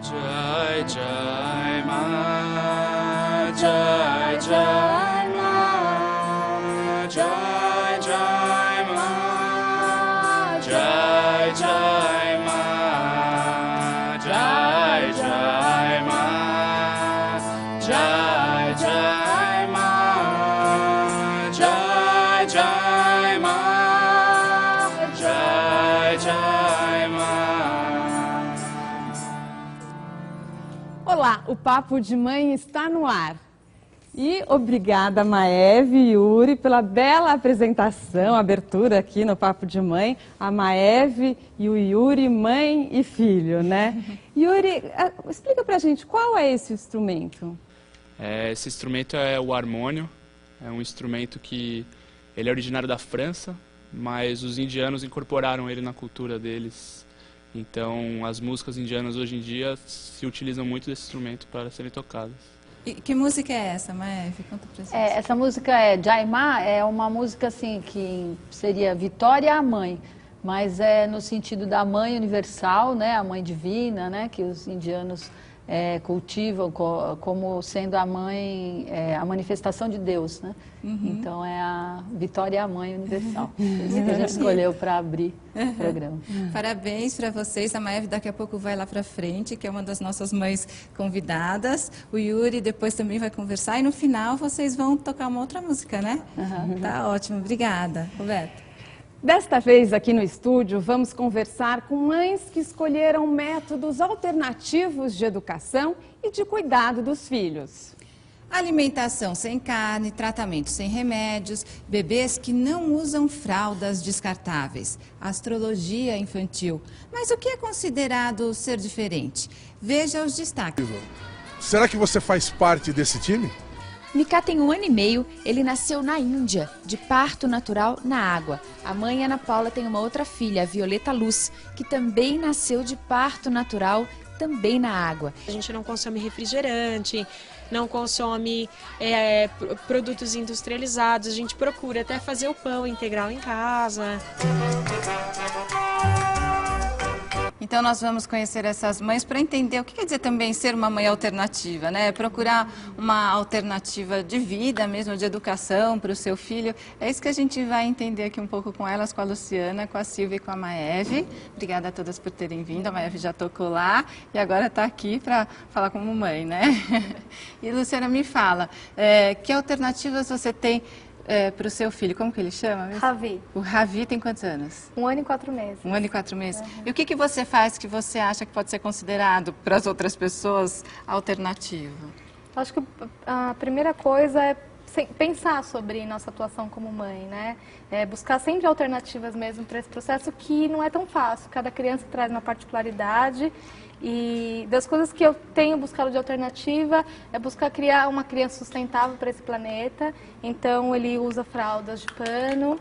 Jai Jai Ma, Jai Jai Ma, Jai Jai Ma, Jai Jai Ma, Jai Jai Ma, Jai Jai Ma, Jai Jai Ma, Jai Jai Ma. Olá, o Papo de Mãe está no ar. E obrigada, Maeve e Yuri, pela bela apresentação, abertura aqui no Papo de Mãe. A Maeve e o Yuri, mãe e filho, né? Yuri, explica pra gente qual é esse instrumento. Esse instrumento é o harmônio, é um instrumento que ele é originário da França, mas os indianos incorporaram ele na cultura deles. Então, as músicas indianas hoje em dia se utilizam muito desse instrumento para serem tocadas. E que música é essa, Maeve? Conta pra gente. Essa música é Jai Ma, é uma música assim que seria Vitória à Mãe, mas é no sentido da mãe universal, né, a mãe divina, né, que os indianos cultivam como sendo a mãe, a manifestação de Deus, né? Então é a Vitória à Mãe universal. Isso que a gente escolheu para abrir o programa. Parabéns para vocês. A Maeve daqui a pouco vai lá para frente, que é uma das nossas mães convidadas. O Yuri depois também vai conversar e no final vocês vão tocar uma outra música, né? Tá ótimo. Obrigada, Roberto. Desta vez, aqui no estúdio, vamos conversar com mães que escolheram métodos alternativos de educação e de cuidado dos filhos. Alimentação sem carne, tratamento sem remédios, bebês que não usam fraldas descartáveis, astrologia infantil. Mas o que é considerado ser diferente? Veja os destaques. Será que você faz parte desse time? Mika tem 1 ano e meio, ele nasceu na Índia, de parto natural na água. A mãe, Ana Paula, tem uma outra filha, a Violeta Luz, que também nasceu de parto natural, também na água. A gente não consome refrigerante, não consome produtos industrializados, a gente procura até fazer o pão integral em casa. Então nós vamos conhecer essas mães para entender o que quer dizer também ser uma mãe alternativa, né? Procurar uma alternativa de vida mesmo, de educação para o seu filho. É isso que a gente vai entender aqui um pouco com elas, com a Luciana, com a Silvia e com a Maeve. Obrigada a todas por terem vindo. A Maeve já tocou lá e agora está aqui para falar como mãe, né? E Luciana, me fala, que alternativas você tem para o seu filho? Como que ele chama mesmo? Ravi. O Ravi tem quantos anos? 1 ano e 4 meses. 1 ano e 4 meses. E o que você faz que você acha que pode ser considerado para as outras pessoas alternativo? Acho que a primeira coisa é pensar sobre nossa atuação como mãe, né? Buscar sempre alternativas mesmo para esse processo que não é tão fácil. Cada criança traz uma particularidade e das coisas que eu tenho buscado de alternativa é buscar criar uma criança sustentável para esse planeta. Então ele usa fraldas de pano.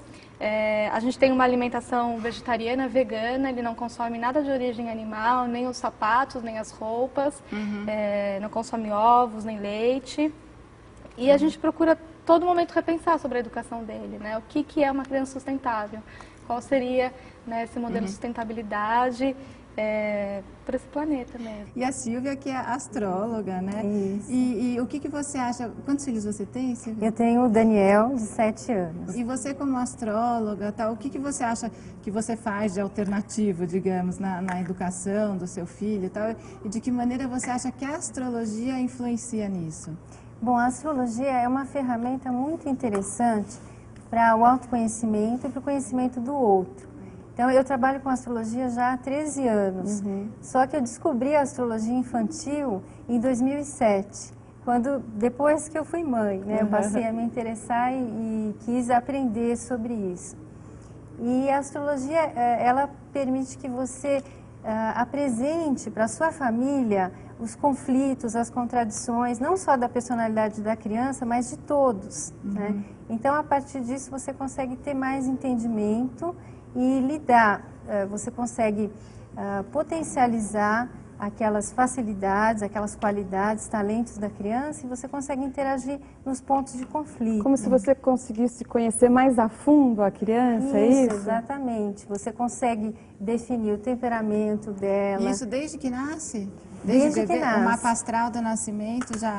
A gente tem uma alimentação vegetariana, vegana, ele não consome nada de origem animal, nem os sapatos, nem as roupas, não consome ovos, nem leite. E a gente procura todo momento repensar sobre a educação dele, né? O que é uma criança sustentável? Qual seria, né, esse modelo de sustentabilidade para esse planeta mesmo? E a Silvia, que é astróloga, né? Isso. E o que você acha? Quantos filhos você tem, Silvia? Eu tenho o Daniel, de 7 anos. E você, como astróloga, o que você acha que você faz de alternativo, digamos, na educação do seu filho e tal? E de que maneira você acha que a astrologia influencia nisso? Bom, a astrologia é uma ferramenta muito interessante para o autoconhecimento e para o conhecimento do outro. Então, eu trabalho com astrologia já há 13 anos, só que eu descobri a astrologia infantil em 2007, depois que eu fui mãe, né? Eu passei a me interessar e quis aprender sobre isso. E a astrologia, ela permite que você apresente para a sua família os conflitos, as contradições, não só da personalidade da criança, mas de todos, né? Então, a partir disso, você consegue ter mais entendimento e lidar, você consegue potencializar aquelas facilidades, aquelas qualidades, talentos da criança e você consegue interagir nos pontos de conflito. Como se você conseguisse conhecer mais a fundo a criança, é isso? Exatamente. Você consegue definir o temperamento dela. Isso desde que nasce? Desde que nasce. O mapa astral do nascimento já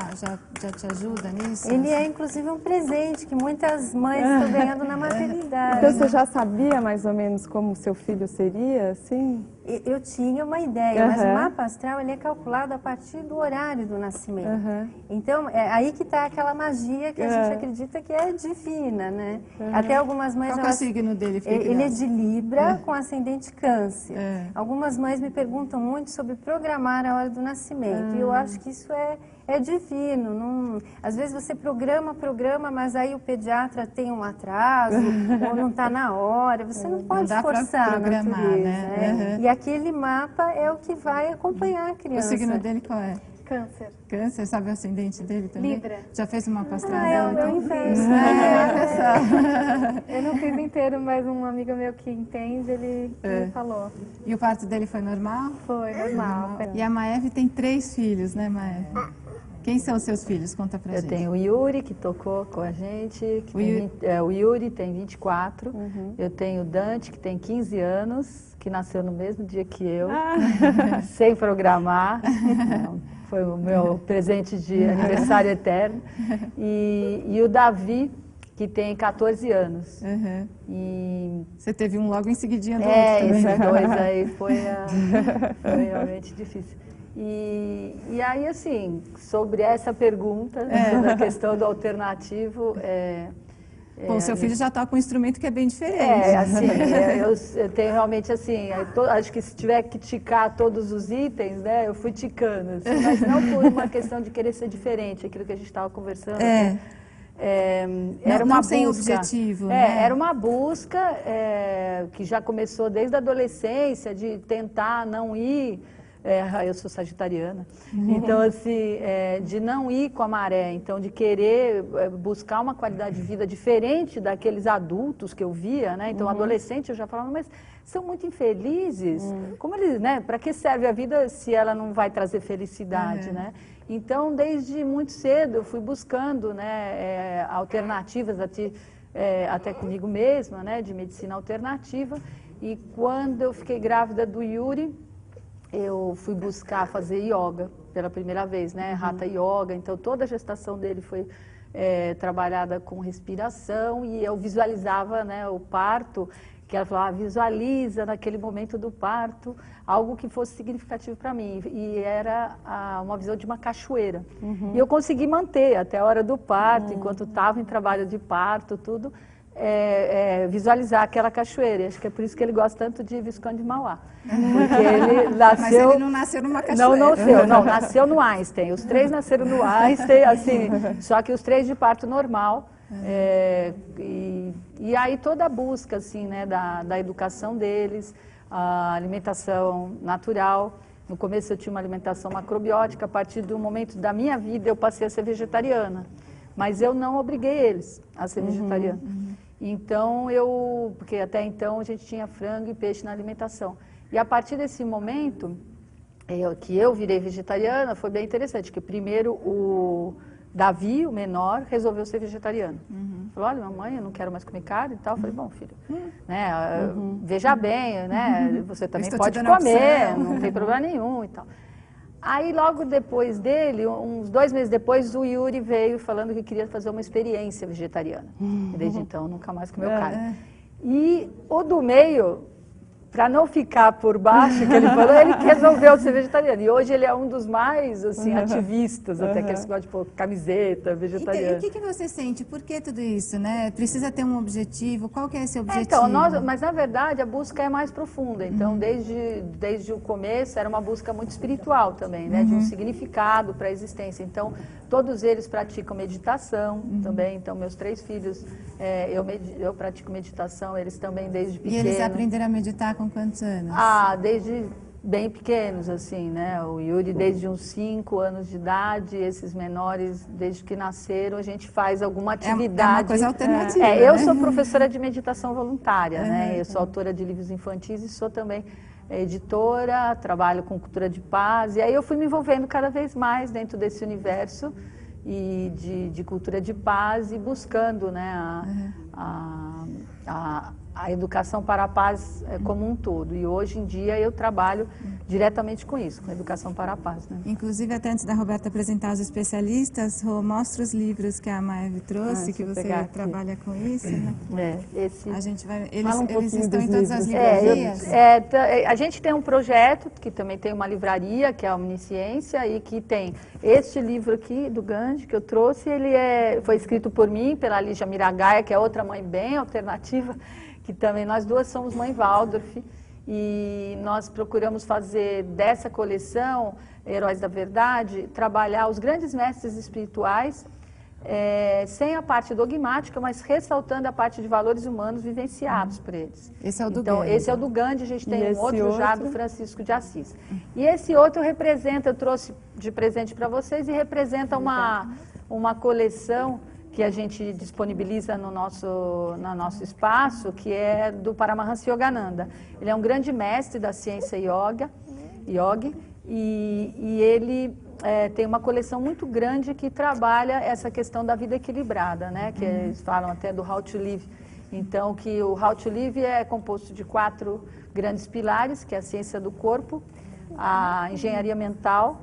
te ajuda nisso? Ele é, inclusive, um presente que muitas mães estão ganhando na maternidade. Então, você já sabia mais ou menos como seu filho seria, assim? Eu tinha uma ideia, mas o mapa astral ele é calculado a partir do horário do nascimento. Então, é aí que está aquela magia que a gente acredita que é divina, né? Até algumas mães... Qual é o signo dele? Ele é de Libra com ascendente Câncer. Algumas mães me perguntam muito sobre programar a hora do nascimento. E eu acho que isso é divino. Não, às vezes você programa, mas aí o pediatra tem um atraso ou não está na hora. Você não pode forçar a natureza. Né? E aquele mapa é o que vai acompanhar a criança. O signo dele qual é? Câncer. Câncer, sabe o ascendente dele também? Libra. Já fez uma pastrada? É o meu inverso. Eu não fiz inteiro, mas um amigo meu que entende, ele me falou. E o parto dele foi normal? Foi normal. E a Maeve tem 3 filhos, né, Maeve? Quem são os seus filhos? Conta pra gente. Eu tenho o Yuri, que tocou com a gente. O Yuri tem 24. Eu tenho o Dante, que tem 15 anos, que nasceu no mesmo dia que eu, sem programar. Foi o meu presente de aniversário eterno. E o Davi, que tem 14 anos. E... Você teve um logo em seguidinha do outro também. Esses dois aí foi realmente difícil. E aí, assim, sobre essa pergunta, sobre a questão do alternativo... Bom, seu filho já está com um instrumento que é bem diferente. Eu tenho realmente, assim, acho que se tiver que ticar todos os itens, né, eu fui ticando, assim, mas não por uma questão de querer ser diferente, aquilo que a gente estava conversando. Era uma sem busca, objetivo, né? Era uma busca que já começou desde a adolescência, de tentar não ir... eu sou sagitariana, então assim, de não ir com a maré, então de querer buscar uma qualidade de vida diferente daqueles adultos que eu via, né? Então adolescente eu já falava, mas são muito infelizes, como eles, né? Para que serve a vida se ela não vai trazer felicidade, né? Então desde muito cedo eu fui buscando, né, alternativas até comigo mesma, né, de medicina alternativa, e quando eu fiquei grávida do Yuri, eu fui buscar fazer yoga pela primeira vez, né? Hatha Yoga. Então, toda a gestação dele foi trabalhada com respiração e eu visualizava, né, o parto, que ela falava, visualiza naquele momento do parto algo que fosse significativo para mim. E era uma visão de uma cachoeira. E eu consegui manter até a hora do parto, enquanto estava em trabalho de parto, tudo. Visualizar aquela cachoeira. Acho que é por isso que ele gosta tanto de Visconde de Mauá. Porque ele nasceu... Mas ele não nasceu numa cachoeira. Não, nasceu no Einstein. Os 3 nasceram no Einstein, assim, só que os 3 de parto normal. E aí toda a busca, assim, né, da educação deles, a alimentação natural. No começo eu tinha uma alimentação macrobiótica, a partir do momento da minha vida eu passei a ser vegetariana. Mas eu não obriguei eles a ser vegetariano. Então, porque até então a gente tinha frango e peixe na alimentação. E a partir desse momento, que eu virei vegetariana, foi bem interessante, que primeiro o Davi, o menor, resolveu ser vegetariano. Falou, olha, mamãe, eu não quero mais comer carne e tal. Eu falei, bom, filho, né, veja bem, né, você também pode comer, não tem problema nenhum e tal. Aí, logo depois dele, uns 2 meses depois, o Yuri veio falando que queria fazer uma experiência vegetariana. Desde então, nunca mais comeu carne. E o do meio, para não ficar por baixo, que ele falou, ele resolveu ser vegetariano. E hoje ele é um dos mais, assim, ativistas, até que eles gostam de pôr camiseta vegetariana. E o que você sente? Por que tudo isso, né? Precisa ter um objetivo? Qual que é esse objetivo? Então, mas na verdade a busca é mais profunda. Então, desde o começo era uma busca muito espiritual também, né? De um significado para a existência. Então, todos eles praticam meditação também. Então, meus 3 filhos, eu pratico meditação, eles também desde pequenos. E eles aprenderam a meditar com quantos anos? Desde bem pequenos, assim, né? O Yuri desde uns 5 anos de idade, esses menores, desde que nasceram, a gente faz alguma atividade. É uma coisa alternativa, eu né? sou professora de meditação voluntária, né? Eu sou autora de livros infantis e sou também editora, trabalho com cultura de paz, e aí eu fui me envolvendo cada vez mais dentro desse universo e de cultura de paz e buscando, né, a educação para a paz como um todo. E hoje em dia eu trabalho diretamente com isso, com a educação para a paz. Né? Inclusive, até antes da Roberta apresentar os especialistas, Rô, mostra os livros que a Maeve trouxe, que você trabalha com isso. Né? A gente vai, eles estão em todas as livrarias? A gente tem um projeto que também tem uma livraria, que é a Omnisciência, e que tem este livro aqui, do Gandhi, que eu trouxe. Ele foi escrito por mim, pela Lígia Miragaia, que é outra mãe bem alternativa, que também nós duas somos mãe Waldorf, e nós procuramos fazer dessa coleção, Heróis da Verdade, trabalhar os grandes mestres espirituais, sem a parte dogmática, mas ressaltando a parte de valores humanos vivenciados por eles. Esse é o do Gandhi. Esse é o do Gandhi, a gente tem um outro já do Francisco de Assis. E esse outro representa, eu trouxe de presente para vocês, e representa uma coleção que a gente disponibiliza no nosso espaço, que é do Paramahansa Yogananda. Ele é um grande mestre da ciência yoga, e ele tem uma coleção muito grande que trabalha essa questão da vida equilibrada, né? Que eles falam até do How to Live. Então, que o How to Live é composto de 4 grandes pilares, que é a ciência do corpo, a engenharia mental,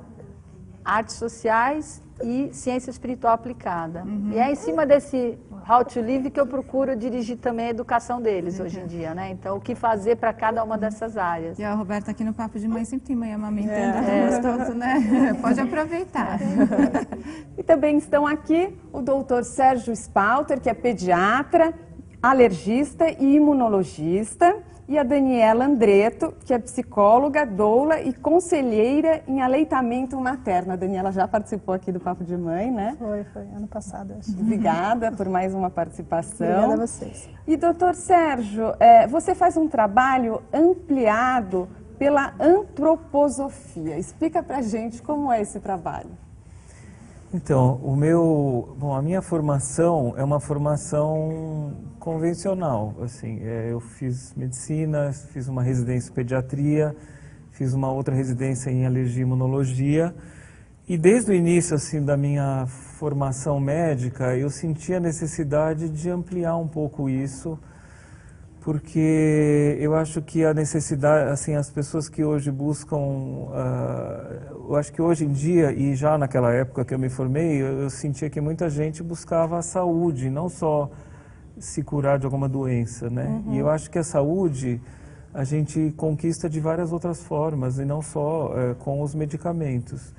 artes sociais e ciência espiritual aplicada. E é em cima desse How to Live que eu procuro dirigir também a educação deles hoje em dia, né? Então, o que fazer para cada uma dessas áreas. E a Roberta aqui no Papo de Mãe sempre tem mãe amamentando, gostoso, né? Pode aproveitar. E também estão aqui o doutor Sérgio Spalter, que é pediatra, alergista e imunologista, e a Daniela Andretto, que é psicóloga, doula e conselheira em aleitamento materno. A Daniela já participou aqui do Papo de Mãe, né? Foi ano passado, acho. Obrigada por mais uma participação. Obrigada a vocês. E, doutor Sérgio, você faz um trabalho ampliado pela antroposofia. Explica pra gente como é esse trabalho. Então, a minha formação é uma formação convencional, assim, eu fiz medicina, fiz uma residência em pediatria, fiz uma outra residência em alergia e imunologia, e desde o início, assim, da minha formação médica, eu senti a necessidade de ampliar um pouco isso, porque eu acho que a necessidade, assim, as pessoas que hoje buscam, eu acho que hoje em dia, e já naquela época que eu me formei, eu sentia que muita gente buscava a saúde, não só se curar de alguma doença, né? E eu acho que a saúde a gente conquista de várias outras formas, e não só com os medicamentos.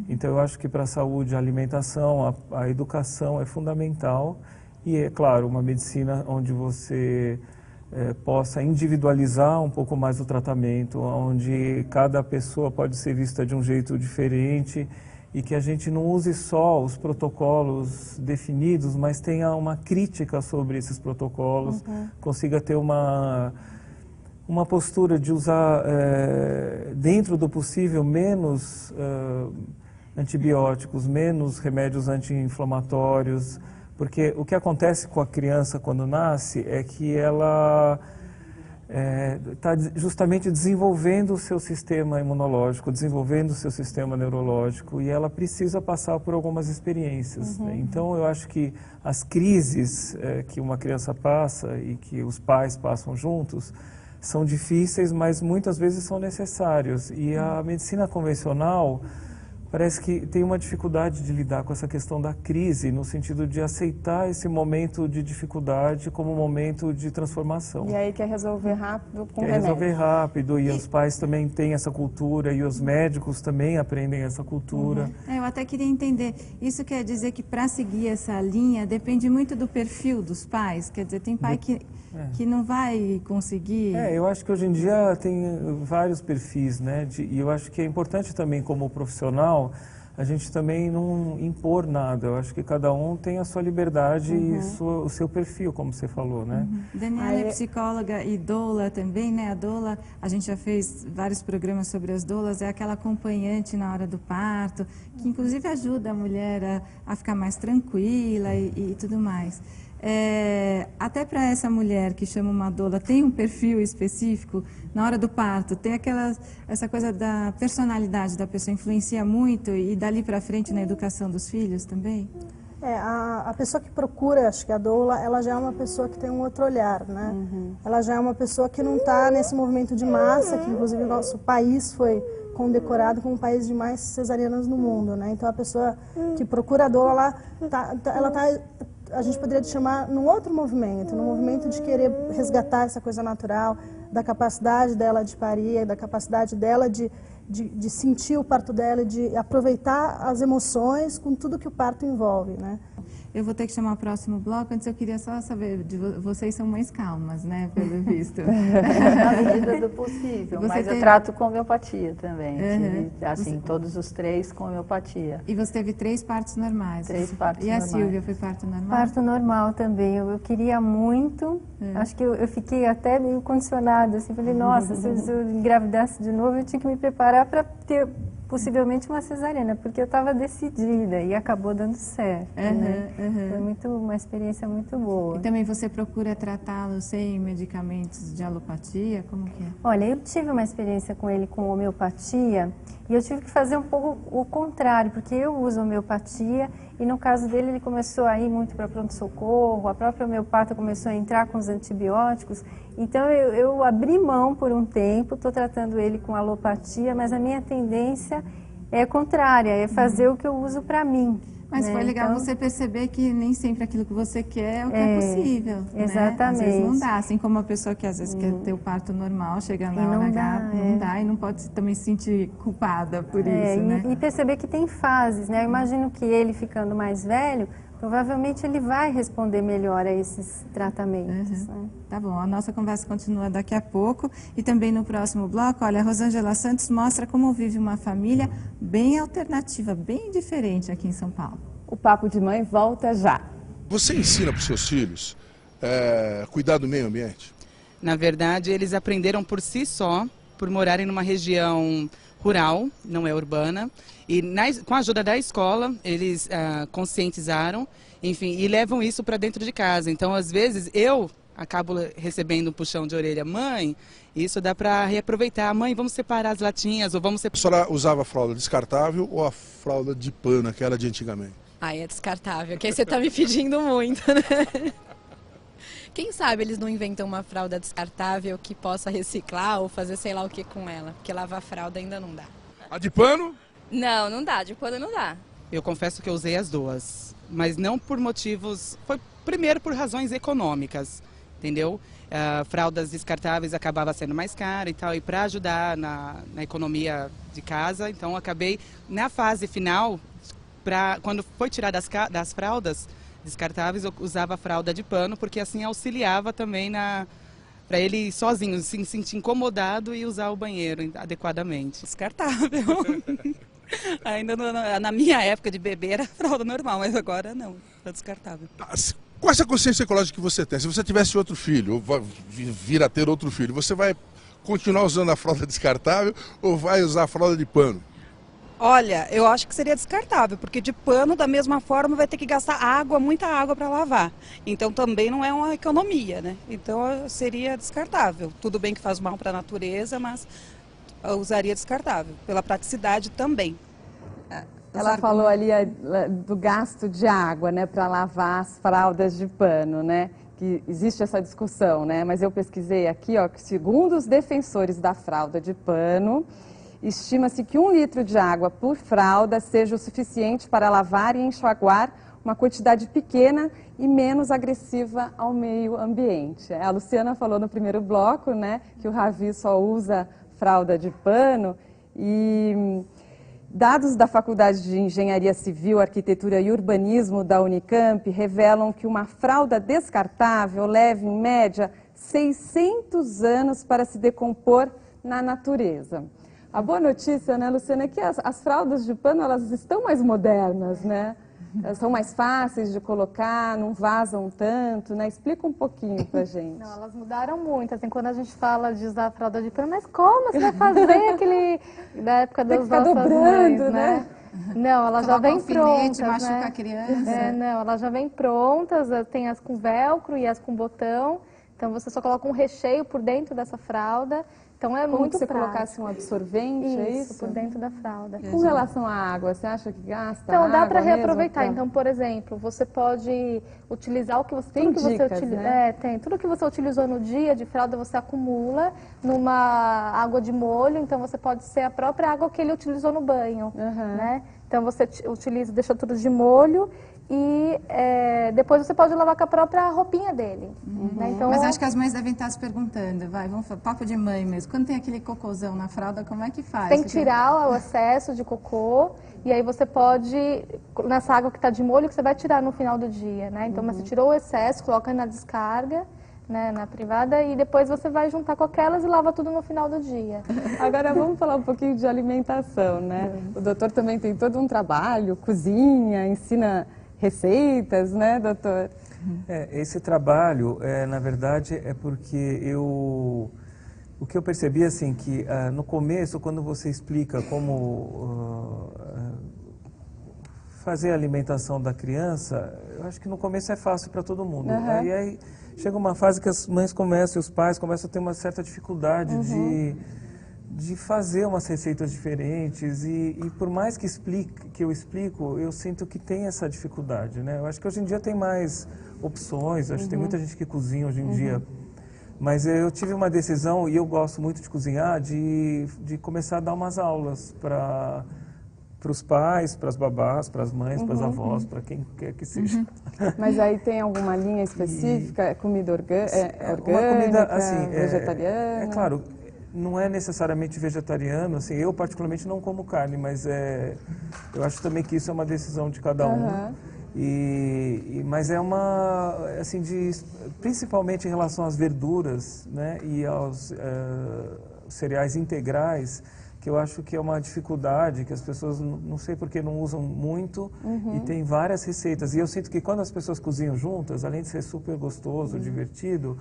Então eu acho que para a saúde, a alimentação, a educação é fundamental, e é claro, uma medicina onde você possa individualizar um pouco mais o tratamento, onde cada pessoa pode ser vista de um jeito diferente, e que a gente não use só os protocolos definidos, mas tenha uma crítica sobre esses protocolos, consiga ter uma postura de usar, dentro do possível, menos antibióticos, menos remédios anti-inflamatórios, porque o que acontece com a criança quando nasce é que ela está justamente desenvolvendo o seu sistema imunológico, desenvolvendo o seu sistema neurológico, e ela precisa passar por algumas experiências. Né? Então, eu acho que as crises que uma criança passa e que os pais passam juntos são difíceis, mas muitas vezes são necessários. E a medicina convencional parece que tem uma dificuldade de lidar com essa questão da crise, no sentido de aceitar esse momento de dificuldade como um momento de transformação. E aí quer resolver rápido com remédio. Quer resolver rápido, e os pais também têm essa cultura, e os médicos também aprendem essa cultura. Eu até queria entender, isso quer dizer que para seguir essa linha depende muito do perfil dos pais? Quer dizer, tem pai que não vai conseguir... eu acho que hoje em dia tem vários perfis, né? E eu acho que é importante também, como profissional, a gente também não impor nada. Eu acho que cada um tem a sua liberdade e o seu perfil, como você falou, né? Daniela é psicóloga e doula também, né? A doula, a gente já fez vários programas sobre as doulas, é aquela acompanhante na hora do parto, que inclusive ajuda a mulher a ficar mais tranquila e tudo mais. até para essa mulher que chama uma doula, tem um perfil específico na hora do parto, tem essa coisa da personalidade da pessoa, influencia muito e dali para frente na educação dos filhos também? A pessoa que procura, acho que a doula, ela já é uma pessoa que tem um outro olhar, né? Ela já é uma pessoa que não está nesse movimento de massa, que inclusive o nosso país foi condecorado como o país de mais cesarianas no mundo, né? Então a pessoa que procura a doula, a gente poderia chamar num outro movimento, no movimento de querer resgatar essa coisa natural, da capacidade dela de parir, da capacidade dela de sentir o parto dela e de aproveitar as emoções com tudo que o parto envolve, né? Eu vou ter que chamar o próximo bloco. Antes eu queria só saber, vocês são mães calmas, né, pelo visto. Na medida do possível, mas eu trato com homeopatia também. Assim, todos os 3 com homeopatia. E você teve 3 partos normais? 3 partos normais. E a normais. Silvia, foi parto normal? Parto normal também. Eu queria muito, acho que eu fiquei até meio condicionada, assim, falei, nossa, se eu engravidasse de novo, eu tinha que me preparar para ter possivelmente uma cesariana, porque eu estava decidida e acabou dando certo. Foi uma experiência muito boa. E também você procura tratá-lo sem medicamentos de alopatia? Como que é? Olha, eu tive uma experiência com ele com homeopatia e eu tive que fazer um pouco o contrário, porque eu uso homeopatia e no caso dele ele começou a ir muito para pronto-socorro, a própria homeopata começou a entrar com os antibióticos, então eu abri mão por um tempo, estou tratando ele com alopatia, mas a minha tendência é contrária, é fazer o que eu uso para mim. Mas foi legal então, você perceber que nem sempre aquilo que você quer é o que é possível. Exatamente. Né? Às vezes não dá, assim como a pessoa que às vezes quer ter o parto normal, chega na hora H, não dá e não pode também se sentir culpada por isso, né? E perceber que tem fases, né? Eu imagino que ele ficando mais velho, provavelmente ele vai responder melhor a esses tratamentos. Né? Tá bom, a nossa conversa continua daqui a pouco e também no próximo bloco, olha, a Rosângela Santos mostra como vive uma família bem alternativa, bem diferente aqui em São Paulo. O Papo de Mãe volta já. Você ensina para os seus filhos cuidar do meio ambiente? Na verdade, eles aprenderam por si só, por morarem numa região rural, não é urbana, e com a ajuda da escola, eles conscientizaram, enfim, e levam isso para dentro de casa. Então, às vezes, eu acabo recebendo um puxão de orelha. Mãe, isso dá para reaproveitar. Mãe, vamos separar as latinhas, ou vamos separar... A senhora usava a fralda descartável ou a fralda de pano, aquela de antigamente? É descartável, que aí você está me pedindo muito, né? Quem sabe eles não inventam uma fralda descartável que possa reciclar ou fazer sei lá o que com ela, porque lavar fralda ainda não dá. A de pano? Não, não dá, de pano não dá. Eu confesso que eu usei as duas, mas não por motivos... Foi primeiro por razões econômicas, entendeu? Fraldas descartáveis acabava sendo mais cara e tal, e para ajudar na economia de casa, então acabei, na fase final, quando foi tirar das fraldas descartáveis, eu usava a fralda de pano, porque assim auxiliava também para ele sozinho se sentir incomodado e usar o banheiro adequadamente. Descartável. Ainda na minha época de bebê era fralda normal, mas agora não, é descartável. Qual é essa consciência ecológica que você tem? Se você tivesse outro filho, ou vir a ter outro filho, você vai continuar usando a fralda descartável ou vai usar a fralda de pano? Olha, eu acho que seria descartável, porque de pano, da mesma forma, vai ter que gastar água, muita água para lavar. Então também não é uma economia, né? Então seria descartável. Tudo bem que faz mal para a natureza, mas eu usaria descartável, pela praticidade também. Ela falou ali do gasto de água, né, para lavar as fraldas de pano, né? Que existe essa discussão, né? Mas eu pesquisei aqui, ó, que segundo os defensores da fralda de pano, estima-se que 1 litro de água por fralda seja o suficiente para lavar e enxaguar uma quantidade pequena e menos agressiva ao meio ambiente. A Luciana falou no primeiro bloco, né, que o Ravi só usa fralda de pano e dados da Faculdade de Engenharia Civil, Arquitetura e Urbanismo da Unicamp revelam que uma fralda descartável leva, em média, 600 anos para se decompor na natureza. A boa notícia, né, Luciana, é que as fraldas de pano, elas estão mais modernas, né? Elas são mais fáceis de colocar, não vazam tanto, né? Explica um pouquinho pra gente. Não, elas mudaram muito, assim, quando a gente fala de usar a fralda de pano, mas como você vai fazer aquele da época das nossas mães, né? Não, elas já vêm prontas, machuca né? a criança. Não, elas já vêm prontas, tem as com velcro e as com botão. Então você só coloca um recheio por dentro dessa fralda. Então é Como muito se você prático. colocasse um absorvente, é isso? Por dentro da fralda. Com relação à água, você acha que gasta Então dá para água reaproveitar. mesmo? Então, por exemplo, você pode utilizar o que você Tem tudo que você dicas, utiliza, né? tem tudo que você utilizou no dia de fralda você acumula numa água de molho. Então você pode ser a própria água que ele utilizou no banho, né? Então você utiliza, deixa tudo de molho. E depois você pode lavar com a própria roupinha dele. Né? Então, Mas acho que as mães devem estar se perguntando, vamos falar, papo de mãe mesmo, quando tem aquele cocôzão na fralda, como é que faz? tem que tirar o excesso de cocô e aí você pode, nessa água que está de molho, que você vai tirar no final do dia, né? Então, mas você tirou o excesso, coloca na descarga, né, na privada, e depois você vai juntar com aquelas e lava tudo no final do dia. Agora vamos falar um pouquinho de alimentação, né? O doutor também tem todo um trabalho, cozinha, ensina receitas, né, doutor? Esse trabalho, na verdade, é porque o que eu percebi, assim, que no começo, quando você explica como fazer a alimentação da criança, eu acho que no começo é fácil para todo mundo. Aí chega uma fase que as mães começam, e os pais começam a ter uma certa dificuldade de fazer umas receitas diferentes e por mais que eu explico, eu sinto que tem essa dificuldade, né? Eu acho que hoje em dia tem mais opções, acho que tem muita gente que cozinha hoje em dia, mas eu tive uma decisão, e eu gosto muito de cozinhar, de começar a dar umas aulas para os pais, para as babás, para as mães, para as avós, para quem quer que seja. Mas aí tem alguma linha específica? É comida orgânica, uma comida, assim, vegetariana? É claro, não é necessariamente vegetariano, assim, eu particularmente não como carne, mas eu acho também que isso é uma decisão de cada um. Mas é uma, assim, principalmente em relação às verduras, né, e aos cereais integrais, que eu acho que é uma dificuldade, que as pessoas, não sei por que não usam muito, e tem várias receitas. E eu sinto que quando as pessoas cozinham juntas, além de ser super gostoso, divertido,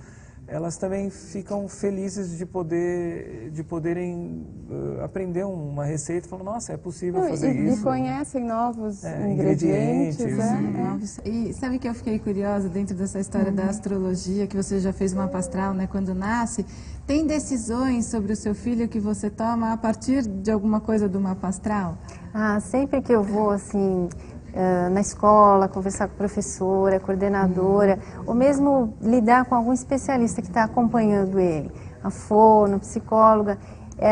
elas também ficam felizes de poderem aprender uma receita e falar, nossa, é possível fazer isso. E conhecem novos ingredientes. E sabe que eu fiquei curiosa dentro dessa história da astrologia, que você já fez uma mapa astral, né, quando nasce. Tem decisões sobre o seu filho que você toma a partir de alguma coisa do mapa astral? Sempre que eu vou, assim, na escola, conversar com a professora, coordenadora, ou mesmo lidar com algum especialista que está acompanhando ele, a fono, psicóloga,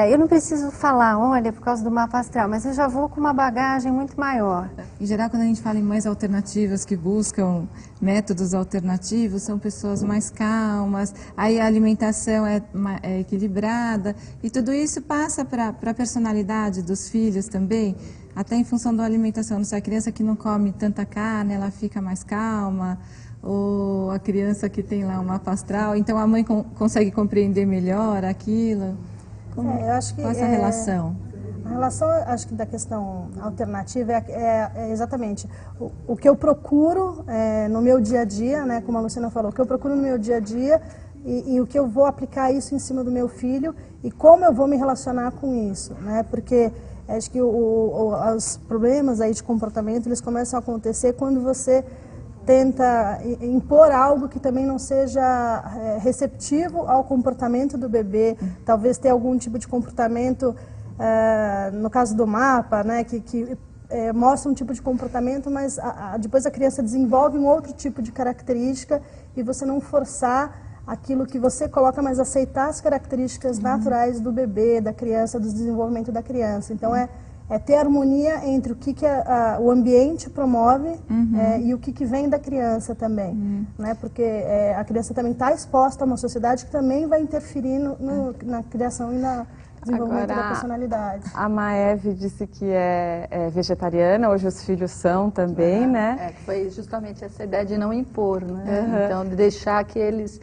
eu não preciso falar, olha, por causa do mapa astral, mas eu já vou com uma bagagem muito maior. Em geral, quando a gente fala em mães alternativas que buscam métodos alternativos, são pessoas mais calmas, aí a alimentação é equilibrada, e tudo isso passa para a personalidade dos filhos também, até em função da alimentação. Se a criança que não come tanta carne, ela fica mais calma, ou a criança que tem lá um mapa astral, então a mãe consegue compreender melhor aquilo. Eu acho que qual essa relação? A relação, acho que da questão alternativa é exatamente o que eu procuro no meu dia a dia, né, como a Luciana falou, o que eu procuro no meu dia a dia e o que eu vou aplicar isso em cima do meu filho e como eu vou me relacionar com isso, né, porque acho que os problemas aí de comportamento, eles começam a acontecer quando você tenta impor algo que também não seja receptivo ao comportamento do bebê, talvez ter algum tipo de comportamento, no caso do mapa, né, que mostra um tipo de comportamento, mas depois a criança desenvolve um outro tipo de característica e você não forçar aquilo que você coloca, mas aceitar as características naturais do bebê, da criança, do desenvolvimento da criança. Então é ter harmonia entre o que o ambiente promove e o que vem da criança também, né? Porque a criança também está exposta a uma sociedade que também vai interferir na criação e na desenvolvimento da personalidade. A Maeve disse que é vegetariana, hoje os filhos são também, né? Foi justamente essa ideia de não impor, né? Então, de deixar que eles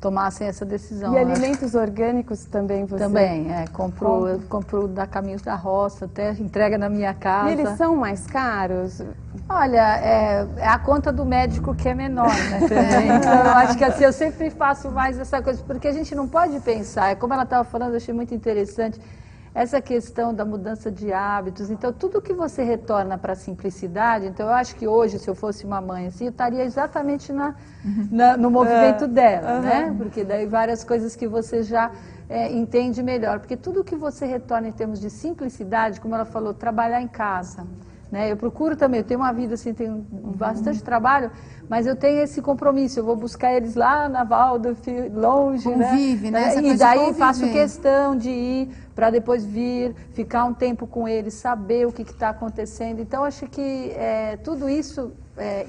tomassem essa decisão. E alimentos orgânicos também você? Também, eu compro da Caminhos da Roça, até entrega na minha casa. E eles são mais caros? Olha, é a conta do médico que é menor, né? Então, eu acho que assim, eu sempre faço mais essa coisa, porque a gente não pode pensar, como ela estava falando, eu achei muito interessante, essa questão da mudança de hábitos. Então, tudo que você retorna para a simplicidade, então eu acho que hoje, se eu fosse uma mãe assim, eu estaria exatamente no movimento dela, né? Porque daí várias coisas que você já entende melhor. Porque tudo que você retorna em termos de simplicidade, como ela falou, trabalhar em casa. Né? Eu procuro também, eu tenho uma vida assim, tenho bastante trabalho, mas eu tenho esse compromisso, eu vou buscar eles lá na Waldorf, longe, Convive, né? E daí faço questão de ir para depois vir, ficar um tempo com eles, saber o que está acontecendo. Então, acho que tudo isso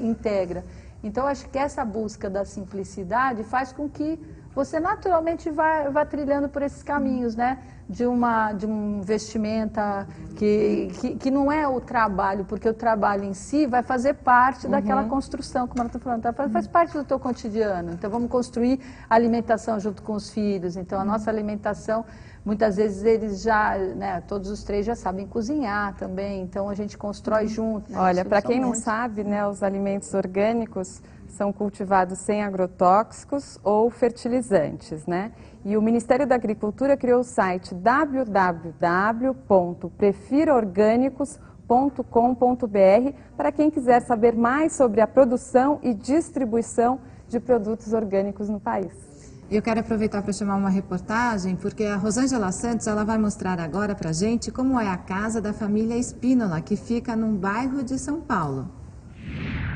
integra. Então, acho que essa busca da simplicidade faz com que você naturalmente vá trilhando por esses caminhos, né? De um vestimenta que não é o trabalho, porque o trabalho em si vai fazer parte daquela construção, como ela está falando, faz parte do teu cotidiano. Então, vamos construir a alimentação junto com os filhos. Então, a nossa alimentação, muitas vezes eles já, né, todos os três já sabem cozinhar também, então a gente constrói junto. Né? Olha, para quem não sabe, né, os alimentos orgânicos são cultivados sem agrotóxicos ou fertilizantes, né? E o Ministério da Agricultura criou o site www.prefiraorgânicos.com.br para quem quiser saber mais sobre a produção e distribuição de produtos orgânicos no país. Eu quero aproveitar para chamar uma reportagem, porque a Rosângela Santos ela vai mostrar agora para a gente como é a casa da família Espínola, que fica num bairro de São Paulo.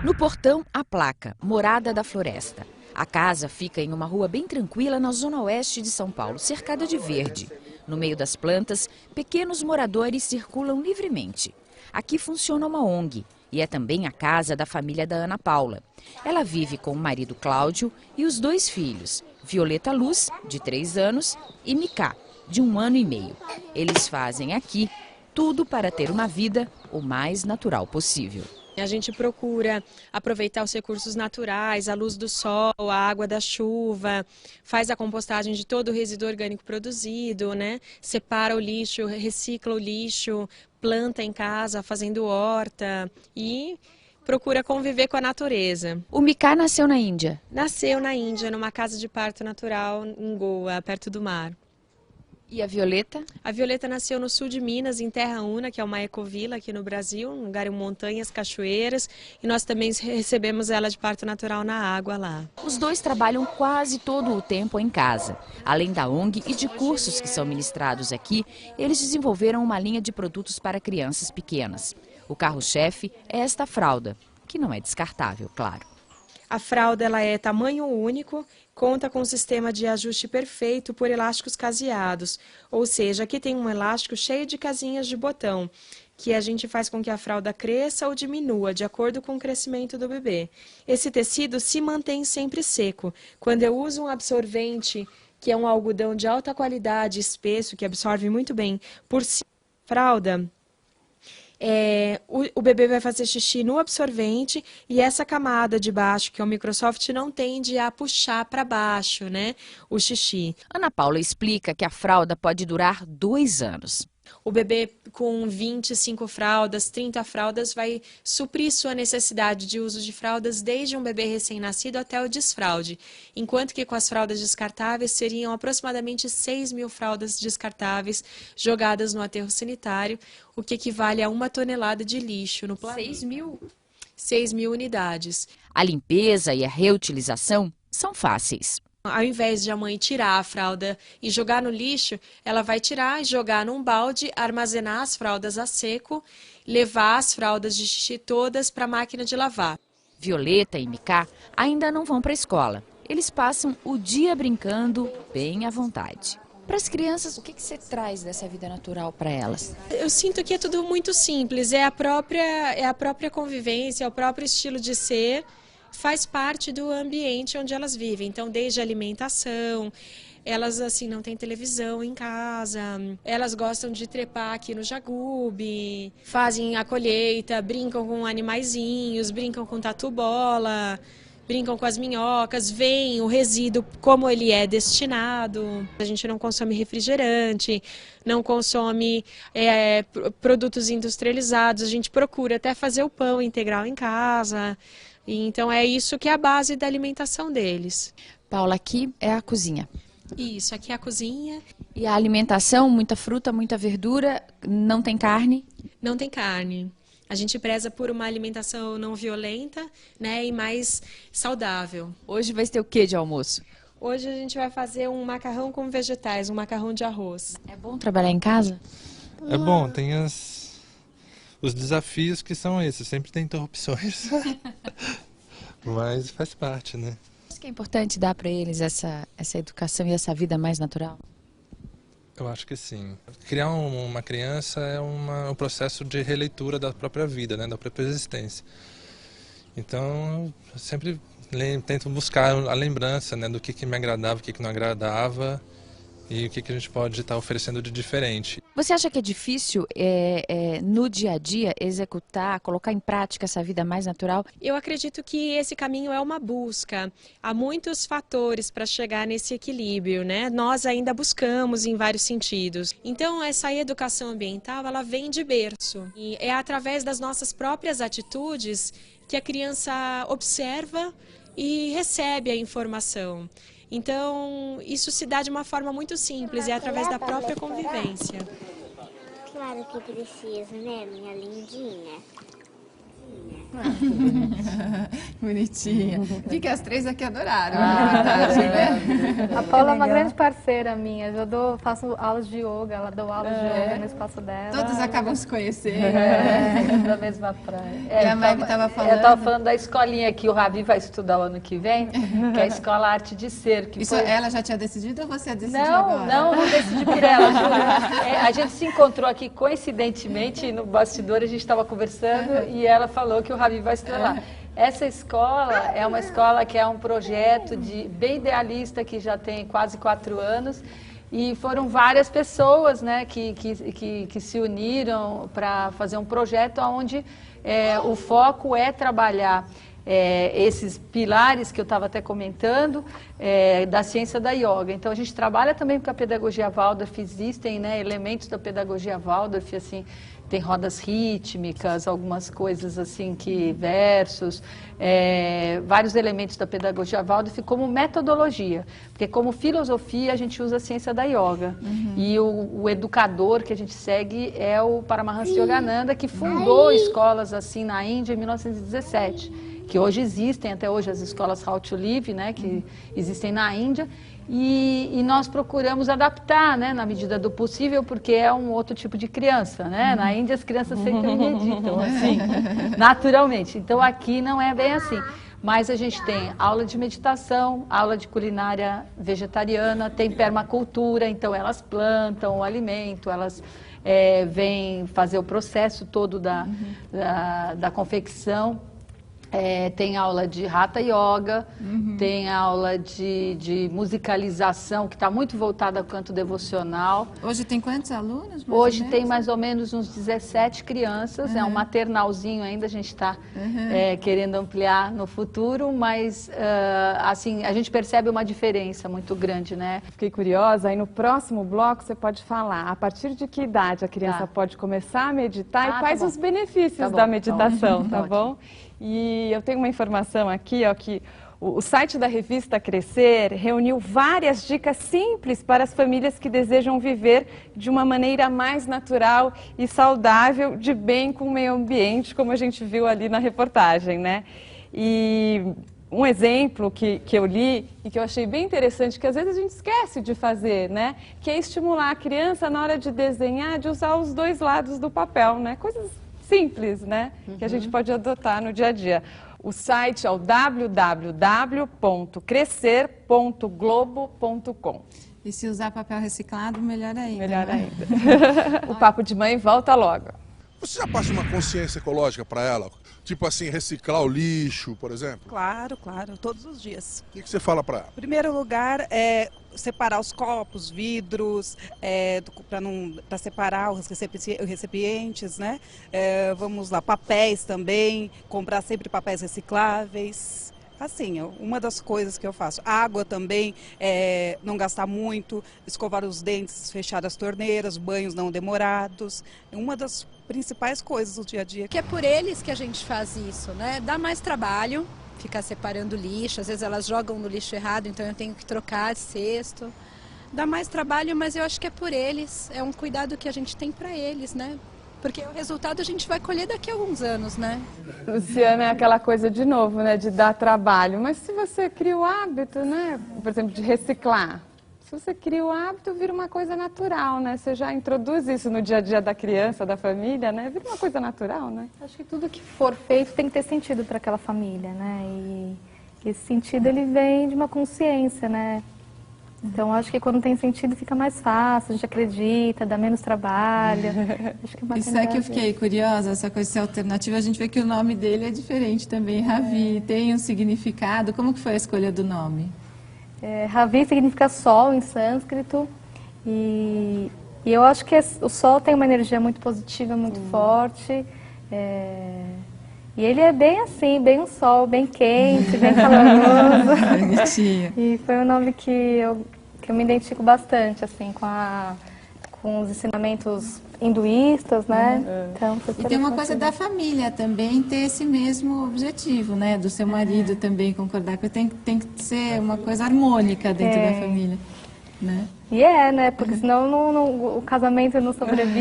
No portão, a placa Morada da Floresta. A casa fica em uma rua bem tranquila na zona oeste de São Paulo, cercada de verde. No meio das plantas, pequenos moradores circulam livremente. Aqui funciona uma ONG e é também a casa da família da Ana Paula. Ela vive com o marido Cláudio e os 2 filhos, Violeta Luz, de 3 anos, e Micá, de 1 ano e meio. Eles fazem aqui tudo para ter uma vida o mais natural possível. A gente procura aproveitar os recursos naturais, a luz do sol, a água da chuva, faz a compostagem de todo o resíduo orgânico produzido, né? Separa o lixo, recicla o lixo, planta em casa, fazendo horta e procura conviver com a natureza. O Micá nasceu na Índia? Nasceu na Índia, numa casa de parto natural em Goa, perto do mar. E a Violeta? A Violeta nasceu no sul de Minas, em Terra Una, que é uma ecovila aqui no Brasil, um lugar em montanhas, cachoeiras, e nós também recebemos ela de parto natural na água lá. Os 2 trabalham quase todo o tempo em casa. Além da ONG e de cursos que são ministrados aqui, eles desenvolveram uma linha de produtos para crianças pequenas. O carro-chefe é esta fralda, que não é descartável, claro. A fralda ela é tamanho único, conta com um sistema de ajuste perfeito por elásticos caseados, ou seja, aqui tem um elástico cheio de casinhas de botão, que a gente faz com que a fralda cresça ou diminua, de acordo com o crescimento do bebê. Esse tecido se mantém sempre seco. Quando eu uso um absorvente, que é um algodão de alta qualidade, espesso, que absorve muito bem por cima da fralda, o bebê vai fazer xixi no absorvente e essa camada de baixo, que é o Microsoft, não tende a puxar para baixo, né, o xixi. Ana Paula explica que a fralda pode durar 2 anos. O bebê com 25 fraldas, 30 fraldas vai suprir sua necessidade de uso de fraldas desde um bebê recém-nascido até o desfraude, enquanto que com as fraldas descartáveis seriam aproximadamente 6.000 fraldas descartáveis jogadas no aterro sanitário, o que equivale a 1 tonelada de lixo no planeta. 6.000? 6.000 unidades. A limpeza e a reutilização são fáceis. Ao invés de a mãe tirar a fralda e jogar no lixo, ela vai tirar e jogar num balde, armazenar as fraldas a seco, levar as fraldas de xixi todas para a máquina de lavar. Violeta e Micá ainda não vão para a escola. Eles passam o dia brincando bem à vontade. Para as crianças, o que você traz dessa vida natural para elas? Eu sinto que é tudo muito simples, é a própria convivência, é o próprio estilo de ser. Faz parte do ambiente onde elas vivem. Então, desde a alimentação, elas assim não têm televisão em casa, elas gostam de trepar aqui no jagube, fazem a colheita, brincam com animaizinhos, brincam com tatu-bola, brincam com as minhocas, veem o resíduo como ele é destinado. A gente não consome refrigerante, não consome produtos industrializados, a gente procura até fazer o pão integral em casa. Então é isso que é a base da alimentação deles. Paula, aqui é a cozinha. Isso, aqui é a cozinha. E a alimentação, muita fruta, muita verdura, não tem carne? Não tem carne. A gente preza por uma alimentação não violenta, né, e mais saudável. Hoje vai ter o que de almoço? Hoje a gente vai fazer um macarrão com vegetais, um macarrão de arroz. É bom trabalhar em casa? É bom, tem os desafios que são esses, sempre tem interrupções. Mas faz parte, né? Acho que é importante dar para eles essa educação e essa vida mais natural? Eu acho que sim. Criar uma criança é um processo de releitura da própria vida, né? Da própria existência. Então, eu sempre tento buscar a lembrança, né? Do que me agradava, o que não agradava e o que a gente pode estar oferecendo de diferente. Você acha que é difícil, no dia a dia, executar, colocar em prática essa vida mais natural? Eu acredito que esse caminho é uma busca. Há muitos fatores para chegar nesse equilíbrio, né? Nós ainda buscamos em vários sentidos. Então, essa educação ambiental, ela vem de berço. E é através das nossas próprias atitudes que a criança observa e recebe a informação. Então, isso se dá de uma forma muito simples, é através da própria convivência. Claro que preciso, né, minha lindinha? Bonitinha. Vi que as três aqui adoraram, na verdade, né? A Paula é uma grande parceira minha. Eu faço aulas de yoga, ela deu aulas de yoga no espaço dela. Todos acabam se conhecendo. Da mesma praia. E a Maeve estava falando. Eu estava falando da escolinha que o Ravi vai estudar o ano que vem, que é a Escola Arte de Ser. Que Isso ela já tinha decidido ou você decidiu agora? Não decidi por ela, juro. A gente se encontrou aqui coincidentemente, no bastidor a gente estava conversando e ela falou que o Ravi vai estudar lá. Essa escola é uma escola que é um projeto bem idealista, que já tem quase 4 anos, e foram várias pessoas, né, que se uniram para fazer um projeto onde o foco é trabalhar esses pilares que eu estava até comentando, da ciência da yoga. Então, a gente trabalha também com a pedagogia Waldorf, existem, né, elementos da pedagogia Waldorf, assim, tem rodas rítmicas, algumas coisas assim, versos, vários elementos da pedagogia Waldorf como metodologia, porque como filosofia a gente usa a ciência da yoga. E o educador que a gente segue é o Paramahansa Yogananda, que fundou escolas assim na Índia em 1917, que hoje existem, até hoje, as escolas How to Live, né, que existem na Índia. E nós procuramos adaptar, né, na medida do possível, porque é um outro tipo de criança, né? Na Índia as crianças sempre meditam, assim, naturalmente. Então aqui não é bem assim. Mas a gente tem aula de meditação, aula de culinária vegetariana, tem permacultura, então elas plantam o alimento, elas vêm fazer o processo todo da confecção. Tem aula de Hatha Yoga, tem aula de musicalização, que está muito voltada ao canto devocional. Hoje tem quantos alunos? Hoje tem mais ou menos uns 17 crianças, é um maternalzinho ainda, a gente está querendo ampliar no futuro, mas assim, a gente percebe uma diferença muito grande, né? Fiquei curiosa, aí no próximo bloco você pode falar a partir de que idade a criança pode começar a meditar e quais os benefícios da meditação, tá bom? E eu tenho uma informação aqui, ó, que o site da revista Crescer reuniu várias dicas simples para as famílias que desejam viver de uma maneira mais natural e saudável, de bem com o meio ambiente, como a gente viu ali na reportagem, né? E um exemplo que eu li e que eu achei bem interessante, que às vezes a gente esquece de fazer, né? Que é estimular a criança na hora de desenhar, de usar os dois lados do papel, né? Coisas simples, né? Que a gente pode adotar no dia a dia. O site é o www.crescer.globo.com. E se usar papel reciclado, melhor ainda. Melhor ainda. O Papo de Mãe volta logo. Você já passa uma consciência ecológica para ela? Tipo assim, reciclar o lixo, por exemplo? Claro, todos os dias. O que você fala para ela? Em primeiro lugar, separar os copos, vidros, para separar os recipientes, né? Vamos lá, papéis também, comprar sempre papéis recicláveis. Assim, uma das coisas que eu faço. Água também, não gastar muito, escovar os dentes, fechar as torneiras, banhos não demorados. Uma das principais coisas do dia a dia. Que é por eles que a gente faz isso, né? Dá mais trabalho ficar separando lixo, às vezes elas jogam no lixo errado, então eu tenho que trocar de cesto. Dá mais trabalho, mas eu acho que é por eles, é um cuidado que a gente tem para eles, né? Porque o resultado a gente vai colher daqui a alguns anos, né? Luciana, é aquela coisa de novo, né, de dar trabalho. Mas se você cria o hábito, né, por exemplo, de reciclar, se você cria o hábito, vira uma coisa natural, né? Você já introduz isso no dia a dia da criança, da família, né? Vira uma coisa natural, né? Acho que tudo que for feito tem que ter sentido para aquela família, né? E esse sentido, ele vem de uma consciência, né? Então, acho que quando tem sentido fica mais fácil, a gente acredita, dá menos trabalho. Acho que é Isso é que eu fiquei curiosa, essa coisa de ser alternativa. A gente vê que o nome dele é diferente também, Ravi. Tem um significado. Como que foi a escolha do nome? Ravi significa sol em sânscrito. E eu acho que o sol tem uma energia muito positiva, muito forte. E ele é bem assim, bem um sol, bem quente, bem caloroso. Bonitinho. E foi um nome que eu me identifico bastante, assim, com os ensinamentos hinduístas, né? Então, E tem uma coisa da família também ter esse mesmo objetivo, né? Do seu marido também concordar, que tem que ser uma coisa harmônica dentro da família, né? E né? Porque senão o casamento não sobrevive.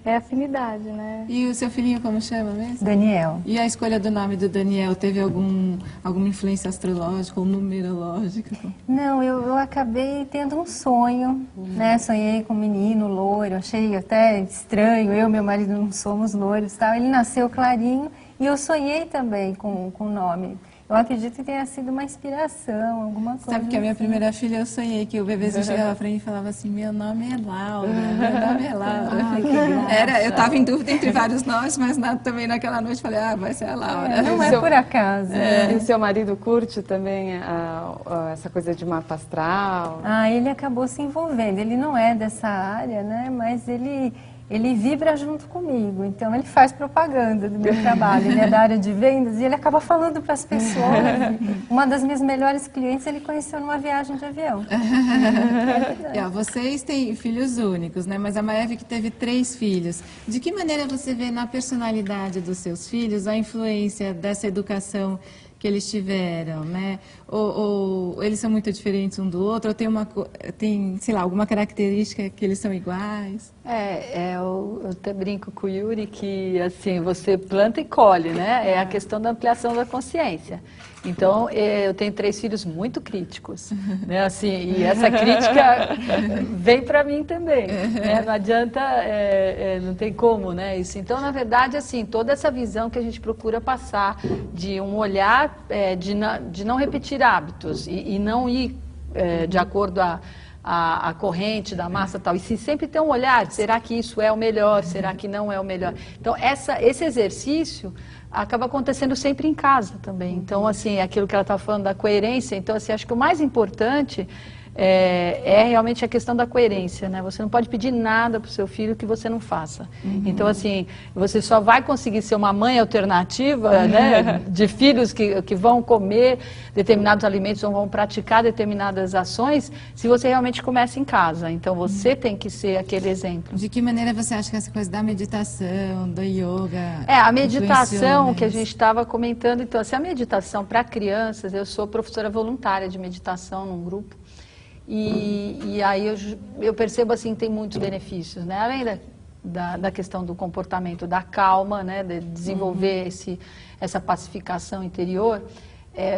É afinidade, né? E o seu filhinho como chama mesmo? Daniel. E a escolha do nome do Daniel, teve alguma influência astrológica ou numerológica? Não, eu acabei tendo um sonho, né? Sonhei com um menino loiro, achei até estranho, eu e meu marido não somos loiros, tal. Ele nasceu clarinho e eu sonhei também com o nome. Eu acredito que tenha sido uma inspiração, alguma coisa. Sabe que a minha primeira filha, eu sonhei que o bebezinho chegava pra mim e falava assim, meu nome é Laura, meu nome é Laura. Eu estava em dúvida entre vários nomes, mas também naquela noite falei, vai ser a Laura. Não é por acaso. E o seu marido curte também essa coisa de mapa astral? Ele acabou se envolvendo. Ele não é dessa área, né? Mas ele vibra junto comigo, então ele faz propaganda do meu trabalho, ele é da área de vendas e ele acaba falando para as pessoas. Uma das minhas melhores clientes ele conheceu numa viagem de avião. Vocês têm filhos únicos, né? Mas a Maeve que teve 3 filhos. De que maneira você vê na personalidade dos seus filhos a influência dessa educação que eles tiveram, né? Ou eles são muito diferentes um do outro, ou tem, sei lá, alguma característica que eles são iguais? Eu até brinco com o Yuri que, assim, você planta e colhe, né? É a questão da ampliação da consciência. Então, eu tenho 3 filhos muito críticos, né? Assim, e essa crítica vem para mim também, né? Não adianta, não tem como, né? Isso. Então, na verdade, assim, toda essa visão que a gente procura passar de um olhar de não repetir hábitos e não ir de acordo a corrente da massa tal, e se sempre ter um olhar, será que isso é o melhor, será que não é o melhor? Então, esse exercício acaba acontecendo sempre em casa também. Então, assim, aquilo que ela está falando da coerência, então, assim, acho que o mais importante é realmente a questão da coerência, né? Você não pode pedir nada para o seu filho que você não faça. Então, assim, você só vai conseguir ser uma mãe alternativa, né? De filhos que vão comer determinados alimentos ou vão praticar determinadas ações, se você realmente começa em casa. Então, você tem que ser aquele exemplo. De que maneira você acha que essa coisa da meditação, do yoga... A meditação que a gente estava comentando, então, assim, a meditação para crianças, eu sou professora voluntária de meditação num grupo, e aí eu percebo assim que tem muitos benefícios, né? Além da questão do comportamento, da calma, né? De desenvolver essa pacificação interior,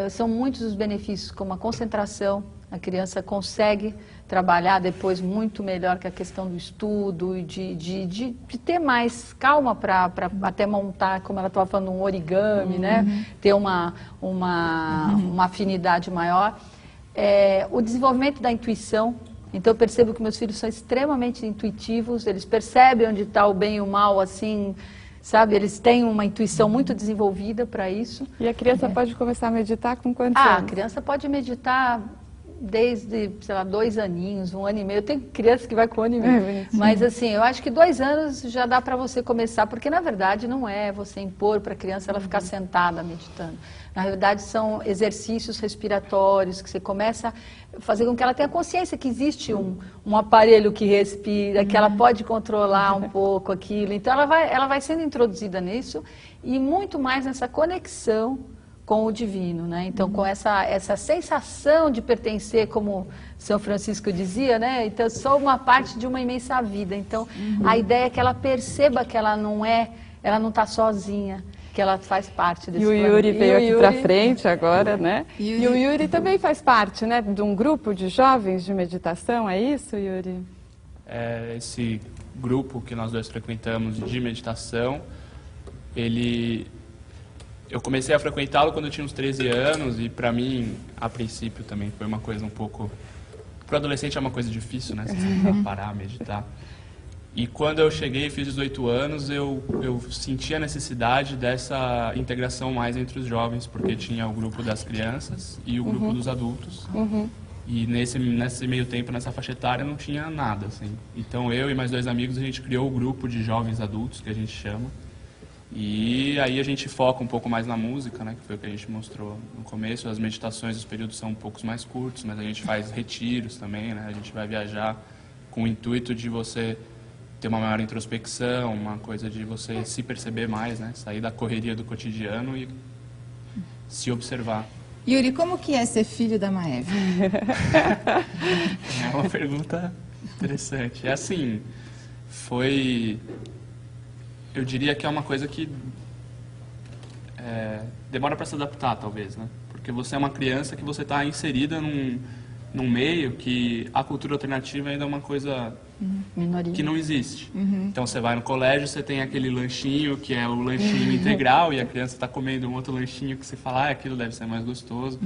são muitos os benefícios, como a concentração. A criança consegue trabalhar depois muito melhor que a questão do estudo, de ter mais calma para até montar, como ela estava falando, um origami, né? Ter uma afinidade maior. O desenvolvimento da intuição. Então eu percebo que meus filhos são extremamente intuitivos, eles percebem onde está o bem e o mal, assim, sabe? Eles têm uma intuição muito desenvolvida para isso. E a criança pode começar a meditar com quantos anos? A criança pode meditar desde, sei lá, 2 aninhos, 1 ano e meio. Eu tenho criança que vai com 1 ano e meio. Mas assim, eu acho que 2 anos já dá para você começar, porque na verdade não é você impor para a criança ela ficar sentada meditando. Na verdade são exercícios respiratórios que você começa a fazer com que ela tenha consciência que existe um aparelho que respira, que ela pode controlar um pouco aquilo. Então ela vai sendo introduzida nisso e muito mais nessa conexão com o divino, né? Então, com essa sensação de pertencer, como São Francisco dizia, né? Então, sou uma parte de uma imensa vida. Então, a ideia é que ela perceba que ela não está sozinha, que ela faz parte desse planeta. E o Yuri veio aqui para frente agora, né? E o Yuri também faz parte, né, de um grupo de jovens de meditação, é isso, Yuri? Esse grupo que nós dois frequentamos de meditação, eu comecei a frequentá-lo quando eu tinha uns 13 anos e para mim, a princípio também foi uma coisa um pouco... Para o adolescente é uma coisa difícil, né? Você parar, meditar. E quando eu cheguei e fiz 18 anos, eu senti a necessidade dessa integração mais entre os jovens, porque tinha o grupo das crianças e o grupo dos adultos. E nesse meio tempo, nessa faixa etária, não tinha nada, assim. Então eu e mais 2 amigos, a gente criou o grupo de jovens adultos, que a gente chama. E aí a gente foca um pouco mais na música, né, que foi o que a gente mostrou no começo. As meditações, os períodos são um pouco mais curtos, mas a gente faz retiros também, né? A gente vai viajar com o intuito de você ter uma maior introspecção, uma coisa de você se perceber mais, né? Sair da correria do cotidiano e se observar. Yuri, como que é ser filho da Maeve? É uma pergunta interessante. É assim, eu diria que é uma coisa que demora para se adaptar, talvez, né? Porque você é uma criança que você está inserida num meio que a cultura alternativa ainda é uma coisa que não existe. Então você vai no colégio, você tem aquele lanchinho que é o lanchinho integral e a criança está comendo um outro lanchinho que você fala, aquilo deve ser mais gostoso.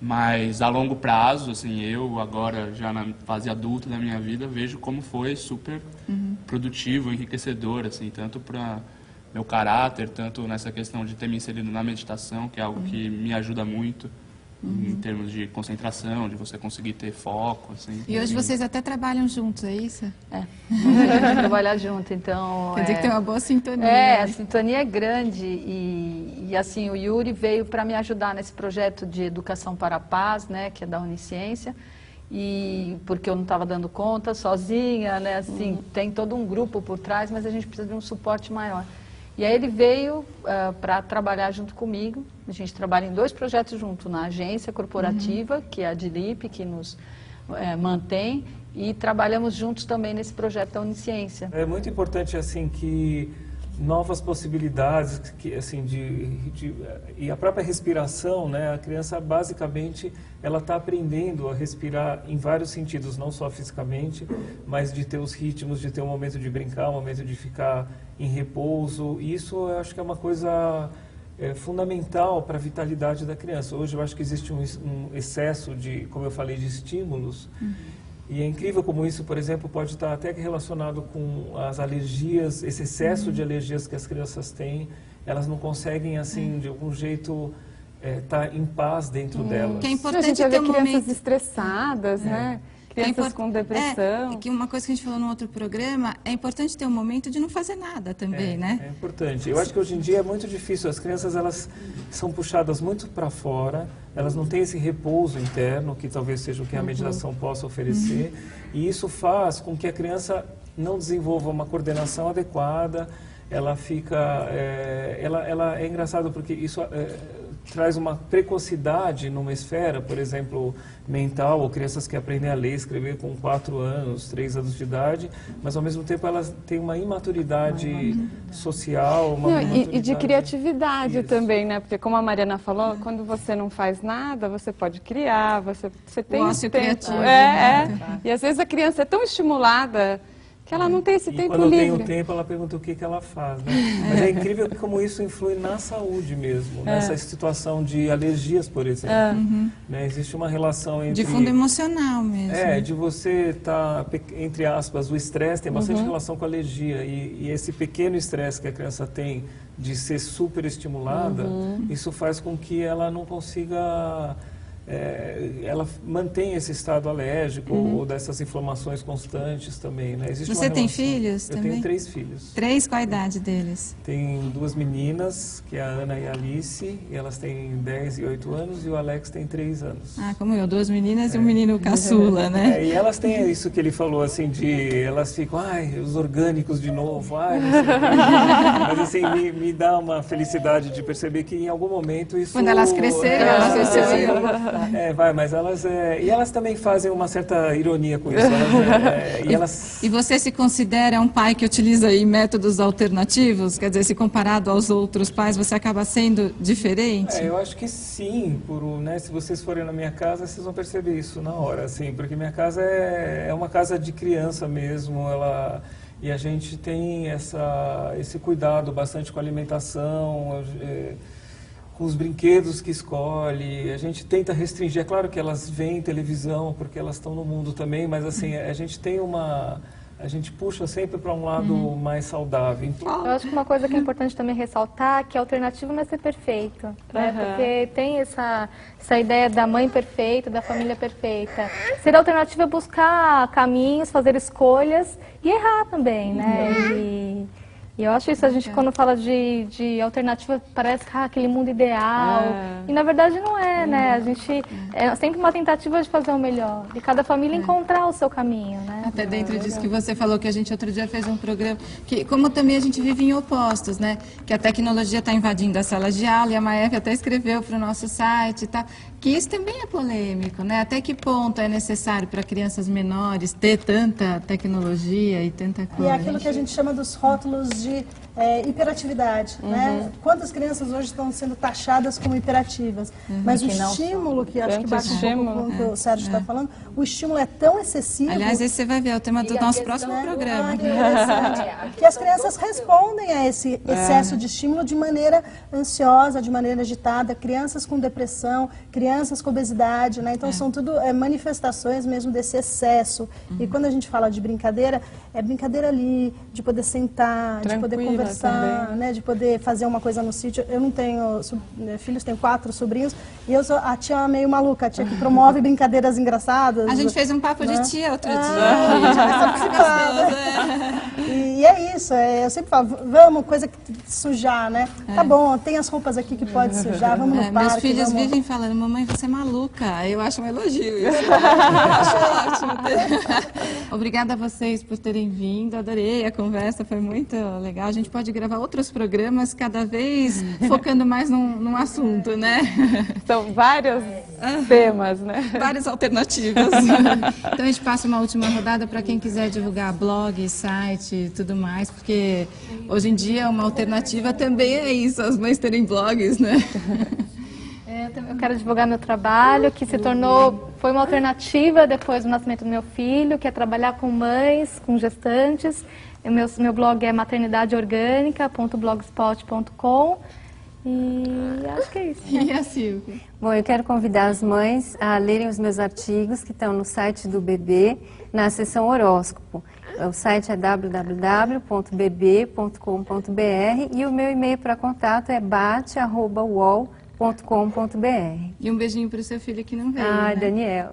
Mas a longo prazo, assim, eu agora já na fase adulta da minha vida vejo como foi super produtivo, enriquecedor, assim, tanto para meu caráter, tanto nessa questão de ter me inserido na meditação, que é algo que me ajuda muito em termos de concentração, de você conseguir ter foco, assim. E hoje vocês até trabalham juntos, é isso? A gente trabalha junto, então... Quer dizer que tem uma boa sintonia. A sintonia é grande e assim, o Yuri veio para me ajudar nesse projeto de Educação para a Paz, né, que é da Unisciência, e porque eu não estava dando conta sozinha, né, assim, tem todo um grupo por trás, mas a gente precisa de um suporte maior. E aí ele veio para trabalhar junto comigo. A gente trabalha em 2 projetos junto, na agência corporativa, que é a DILIP, que nos mantém, e trabalhamos juntos também nesse projeto da Unisciência. É muito importante assim que novas possibilidades, que assim e a própria respiração, né? A criança basicamente ela está aprendendo a respirar em vários sentidos, não só fisicamente, mas de ter os ritmos, de ter um momento de brincar, um momento de ficar em repouso. Isso eu acho que é uma coisa fundamental para a vitalidade da criança. Hoje eu acho que existe um excesso de, como eu falei, de estímulos. E é incrível como isso, por exemplo, pode estar até relacionado com as alergias, esse excesso de alergias que as crianças têm. Elas não conseguem, assim, de algum jeito, estar em paz dentro delas. Que é importante a gente ter crianças estressadas, né? Crianças com depressão. Que uma coisa que a gente falou no outro programa, é importante ter um momento de não fazer nada também, né? É importante. Eu acho que hoje em dia é muito difícil. As crianças, elas são puxadas muito para fora, elas não têm esse repouso interno, que talvez seja o que a meditação possa oferecer, e isso faz com que a criança não desenvolva uma coordenação adequada, ela fica... ela é engraçado porque isso... traz uma precocidade numa esfera, por exemplo, mental, ou crianças que aprendem a ler e escrever com 4 anos, 3 anos de idade, mas ao mesmo tempo elas têm uma imaturidade social, e de criatividade também, né? Porque como a Mariana falou, quando você não faz nada, você pode criar, você tem ócio tempo. Criativo. E às vezes a criança é tão estimulada que ela não tem esse tempo quando livre. Quando tem o tempo, ela pergunta o que ela faz, né? Mas é incrível como isso influi na saúde mesmo, nessa situação de alergias, por exemplo. Né? Existe uma relação entre... De fundo emocional mesmo. De você estar, entre aspas, o estresse tem bastante relação com a alergia. E esse pequeno estresse que a criança tem de ser super estimulada, isso faz com que ela não consiga... ela mantém esse estado alérgico ou dessas inflamações constantes também, né? Existe Você tem filhos Eu também? tenho 3 filhos. 3? Qual a idade deles? Tem 2 meninas, que é a Ana e a Alice, e elas têm 10 e 8 anos, e o Alex tem 3 anos. Ah, como eu, 2 meninas e um menino caçula, né? E elas têm isso que ele falou, assim, elas ficam, ai, os orgânicos de novo, ai, não sei o quê. Mas assim, me dá uma felicidade de perceber que em algum momento isso... Quando elas cresceram, elas cresceram. Mas elas... e elas também fazem uma certa ironia com isso. E você se considera um pai que utiliza aí métodos alternativos? Quer dizer, se comparado aos outros pais, você acaba sendo diferente? Eu acho que sim. Se vocês forem na minha casa, vocês vão perceber isso na hora, assim, porque minha casa é uma casa de criança mesmo, e a gente tem esse cuidado bastante com a alimentação, com os brinquedos que escolhe, a gente tenta restringir. É claro que elas veem televisão porque elas estão no mundo também, mas assim, a gente puxa sempre para um lado mais saudável. Eu acho que uma coisa que é importante também ressaltar é que a alternativa não é ser perfeito, né? Porque tem essa ideia da mãe perfeita, da família perfeita. Ser alternativa é buscar caminhos, fazer escolhas e errar também, né? E eu acho isso, a gente quando fala de alternativa, parece aquele mundo ideal. E na verdade não é, né? A gente é sempre uma tentativa de fazer o melhor. E cada família encontrar o seu caminho, né? Até dentro disso que você falou, que a gente outro dia fez um programa, que como também a gente vive em opostos, né? Que a tecnologia está invadindo a sala de aula, e a Maeve até escreveu para o nosso site e tal, que isso também é polêmico, né? Até que ponto é necessário para crianças menores ter tanta tecnologia e tanta coisa? E é aquilo que a gente chama dos rótulos de hiperatividade, né? Quantas crianças hoje estão sendo taxadas como hiperativas? Mas o estímulo, que acho que bate um pouco com o que o Sérgio está falando, o estímulo é tão excessivo... Aliás, esse você vai ver, é o tema do nosso próximo programa. Que as crianças respondem a esse excesso de estímulo de maneira ansiosa, de maneira agitada, crianças com depressão, crianças com obesidade, né? Então são tudo manifestações mesmo desse excesso. E quando a gente fala de brincadeira, é brincadeira ali, de poder sentar, de poder conversar, né? De poder fazer uma coisa no sítio. Eu não tenho filhos, tenho 4 sobrinhos, e eu sou a tia meio maluca, a tia que promove brincadeiras engraçadas. A gente fez um papo de tia outro dia. E é isso, eu sempre falo, vamos, coisa que sujar, né? Tá bom, tem as roupas aqui que pode sujar, vamos no parque. Meus filhos vivem falando, mamãe, você é maluca. Eu acho um elogio isso. Eu acho ótimo. Obrigada a vocês por terem vindo, adorei a conversa, foi muito legal. A gente pode gravar outros programas, cada vez focando mais num assunto, né? São vários temas, né? Várias alternativas. Então a gente passa uma última rodada para quem quiser divulgar blog, site e tudo mais, porque hoje em dia uma alternativa também é isso, as mães terem blogs, né? Eu quero divulgar meu trabalho, que foi uma alternativa depois do nascimento do meu filho, que é trabalhar com mães, com gestantes. Meu blog é maternidadeorgânica.blogspot.com. E acho que é isso. E a Silvia? Bom, eu quero convidar as mães a lerem os meus artigos que estão no site do bebê, na seção horóscopo. O site é www.bb.com.br e o meu e-mail para contato é bate@uol.com.br. E um beijinho para o seu filho que não veio. Ah, né? Daniel.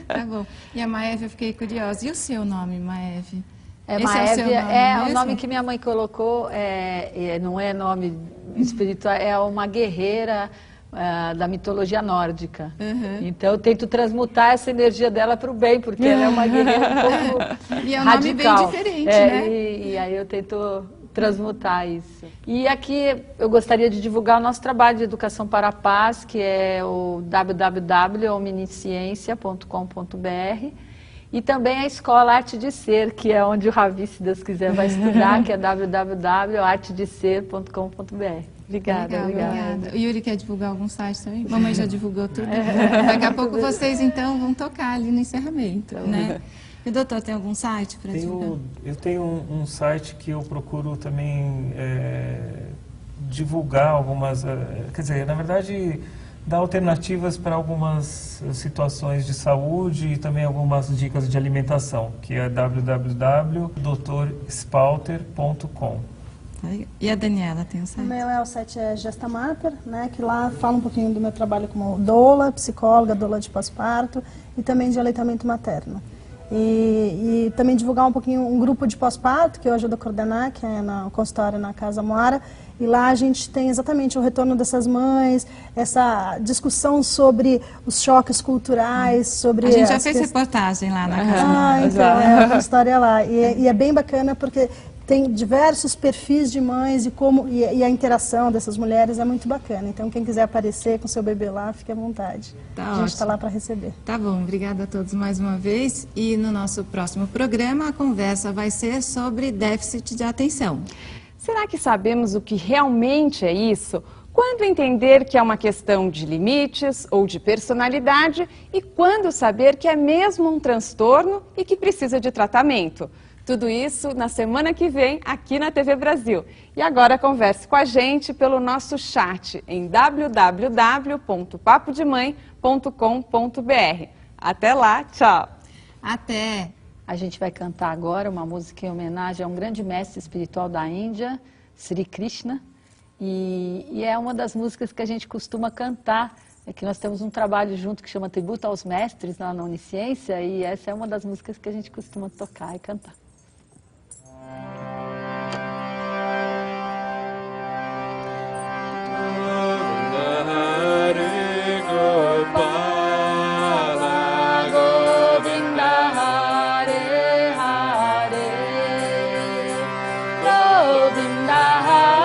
Tá bom. E a Maeve, eu fiquei curiosa. E o seu nome, Maeve? Maeve é o nome que minha mãe colocou, não é nome espiritual, é uma guerreira da mitologia nórdica. Então eu tento transmutar essa energia dela para o bem, porque ela é uma guerreira um pouco e é um radical. Nome bem diferente, né? E aí eu tento transmutar isso. E aqui eu gostaria de divulgar o nosso trabalho de educação para a paz, que é o www.omnisciencia.com.br. E também a Escola Arte de Ser, que é onde o Ravi, se Deus quiser, vai estudar, que é www.artedeser.com.br. Obrigada. Obrigada. O Yuri quer divulgar algum site também? Mamãe já divulgou tudo. Daqui a pouco vocês, então, vão tocar ali no encerramento, né? E, doutor, tem algum site para divulgar? Eu tenho um site que eu procuro também divulgar algumas... quer dizer, na verdade... dá alternativas para algumas situações de saúde e também algumas dicas de alimentação, que é www.drspalter.com. E a Daniela tem o O site? meu site é Gesta Mater, né, que lá fala um pouquinho do meu trabalho como doula, psicóloga, doula de pós-parto e também de aleitamento materno. E também divulgar um pouquinho um grupo de pós-parto que eu ajudo a coordenar, que é no consultório na Casa Moara. E lá a gente tem exatamente o retorno dessas mães, essa discussão sobre os choques culturais, sobre... A gente já fez reportagem lá na Casa Moara. Ah, então, é uma história lá. E é bem bacana porque tem diversos perfis de mães e a interação dessas mulheres é muito bacana. Então, quem quiser aparecer com seu bebê lá, fique à vontade. Tá a gente está ótimo. lá para receber. Tá bom, obrigada a todos mais uma vez. E no nosso próximo programa, a conversa vai ser sobre déficit de atenção. Será que sabemos o que realmente é isso? Quando entender que é uma questão de limites ou de personalidade e quando saber que é mesmo um transtorno e que precisa de tratamento? Tudo isso na semana que vem aqui na TV Brasil. E agora converse com a gente pelo nosso chat em www.papodemãe.com.br. Até lá, tchau! Até! A gente vai cantar agora uma música em homenagem a um grande mestre espiritual da Índia, Sri Krishna. E é uma das músicas que a gente costuma cantar. É que nós temos um trabalho junto que chama Tributo aos Mestres lá na Unisciência. E essa é uma das músicas que a gente costuma tocar e cantar. Govinda